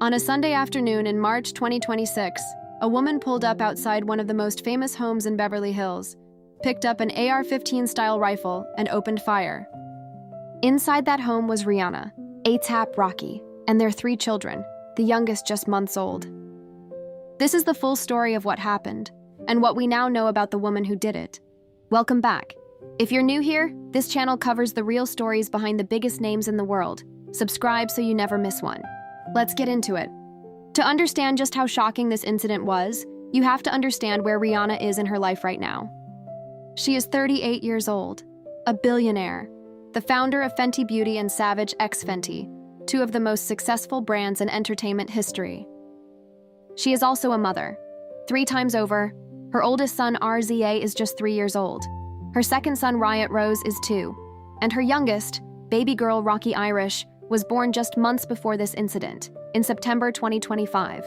On a Sunday afternoon in March 2026, a woman pulled up outside one of the most famous homes in Beverly Hills, picked up an AR-15 style rifle, and opened fire. Inside that home was Rihanna, A$AP Rocky, and their 3 children, the youngest just months old. This is the full story of what happened, and what we now know about the woman who did it. Welcome back. If you're new here, this channel covers the real stories behind the biggest names in the world. Subscribe so you never miss one. Let's get into it. To understand just how shocking this incident was, you have to understand where Rihanna is in her life right now. She is 38 years old, a billionaire, the founder of Fenty Beauty and Savage X Fenty, 2 of the most successful brands in entertainment history. She is also a mother, 3 times over. Her oldest son, RZA, is just 3 years old. Her second son, Riot Rose, is 2. And her youngest, baby girl Rocky Irish, was born just months before this incident, in September 2025.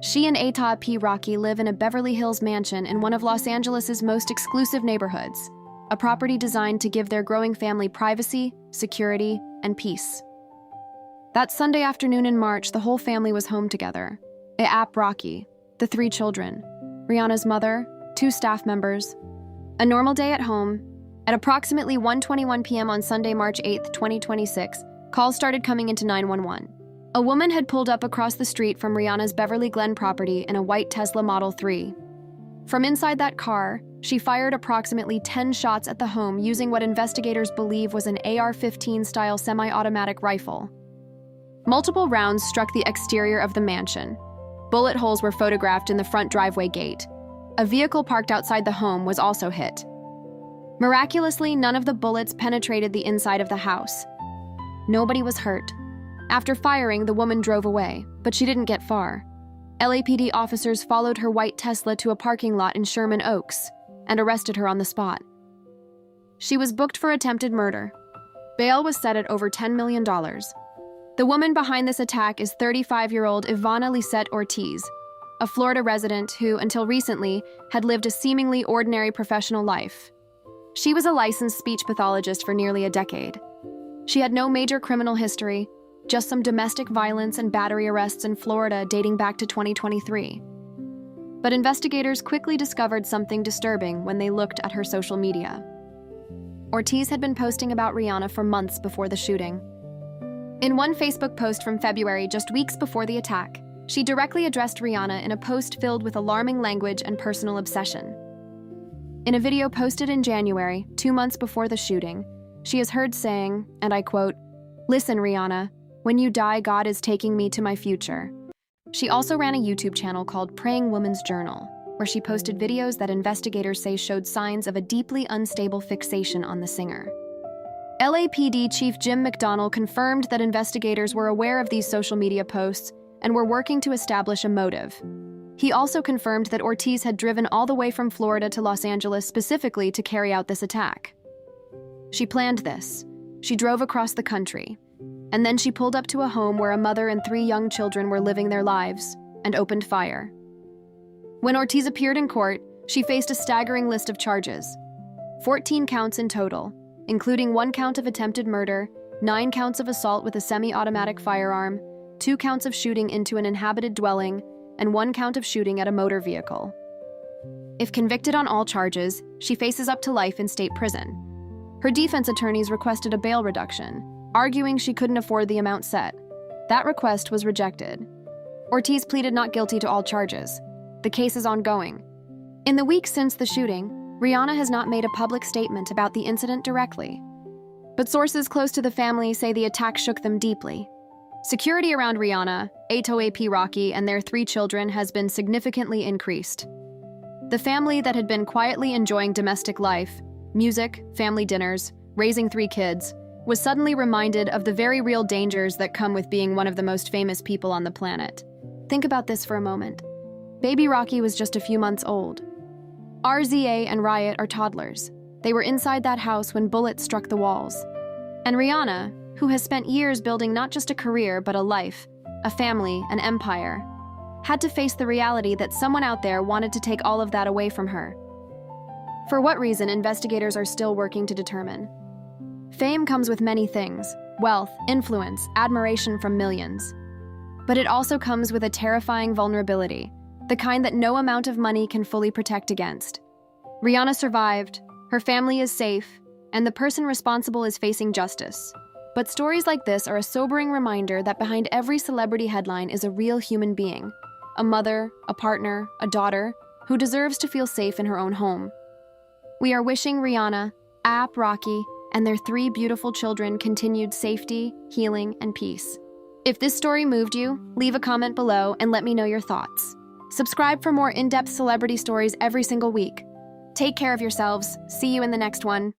She and A$AP Rocky live in a Beverly Hills mansion in one of Los Angeles' most exclusive neighborhoods, a property designed to give their growing family privacy, security, and peace. That Sunday afternoon in March, the whole family was home together. A$AP Rocky, the 3 children, Rihanna's mother, 2 staff members. A normal day at home. At approximately 1:21 p.m. on Sunday, March 8, 2026, calls started coming into 911. A woman had pulled up across the street from Rihanna's Beverly Glen property in a white Tesla Model 3. From inside that car, she fired approximately 10 shots at the home using what investigators believe was an AR-15-style semi-automatic rifle. Multiple rounds struck the exterior of the mansion. Bullet holes were photographed in the front driveway gate. A vehicle parked outside the home was also hit. Miraculously, none of the bullets penetrated the inside of the house. Nobody was hurt. After firing, the woman drove away, but she didn't get far. LAPD officers followed her white Tesla to a parking lot in Sherman Oaks and arrested her on the spot. She was booked for attempted murder. Bail was set at over $10 million. The woman behind this attack is 35-year-old Ivana Lisette Ortiz, a Florida resident who, until recently, had lived a seemingly ordinary professional life. She was a licensed speech pathologist for nearly a decade. She had no major criminal history, just some domestic violence and battery arrests in Florida dating back to 2023. But investigators quickly discovered something disturbing when they looked at her social media. Ortiz had been posting about Rihanna for months before the shooting. In one Facebook post from February, just weeks before the attack, she directly addressed Rihanna in a post filled with alarming language and personal obsession. In a video posted in January, 2 months before the shooting, she is heard saying, and I quote, "Listen, Rihanna, when you die, God is taking me to my future." She also ran a YouTube channel called Praying Woman's Journal, where she posted videos that investigators say showed signs of a deeply unstable fixation on the singer. LAPD Chief Jim McDonnell confirmed that investigators were aware of these social media posts and were working to establish a motive. He also confirmed that Ortiz had driven all the way from Florida to Los Angeles specifically to carry out this attack. She planned this. She drove across the country, and then she pulled up to a home where a mother and 3 young children were living their lives and opened fire. When Ortiz appeared in court, she faced a staggering list of charges. 14 counts in total, including 1 count of attempted murder, 9 counts of assault with a semi-automatic firearm, 2 counts of shooting into an inhabited dwelling, and 1 count of shooting at a motor vehicle. If convicted on all charges, she faces up to life in state prison. Her defense attorneys requested a bail reduction, arguing she couldn't afford the amount set. That request was rejected. Ortiz pleaded not guilty to all charges. The case is ongoing. In the weeks since the shooting, Rihanna has not made a public statement about the incident directly. But sources close to the family say the attack shook them deeply. Security around Rihanna, A$AP Rocky, and their 3 children has been significantly increased. The family that had been quietly enjoying domestic life, music, family dinners, raising 3 kids, was suddenly reminded of the very real dangers that come with being one of the most famous people on the planet. Think about this for a moment. Baby Rocky was just a few months old. RZA and Riot are toddlers. They were inside that house when bullets struck the walls. And Rihanna, who has spent years building not just a career but a life, a family, an empire, had to face the reality that someone out there wanted to take all of that away from her. For what reason, investigators are still working to determine. Fame comes with many things: wealth, influence, admiration from millions. But it also comes with a terrifying vulnerability, the kind that no amount of money can fully protect against. Rihanna survived, her family is safe, and the person responsible is facing justice. But stories like this are a sobering reminder that behind every celebrity headline is a real human being, a mother, a partner, a daughter, who deserves to feel safe in her own home. We are wishing Rihanna, A$AP Rocky, and their 3 beautiful children continued safety, healing, and peace. If this story moved you, leave a comment below and let me know your thoughts. Subscribe for more in-depth celebrity stories every single week. Take care of yourselves. See you in the next one.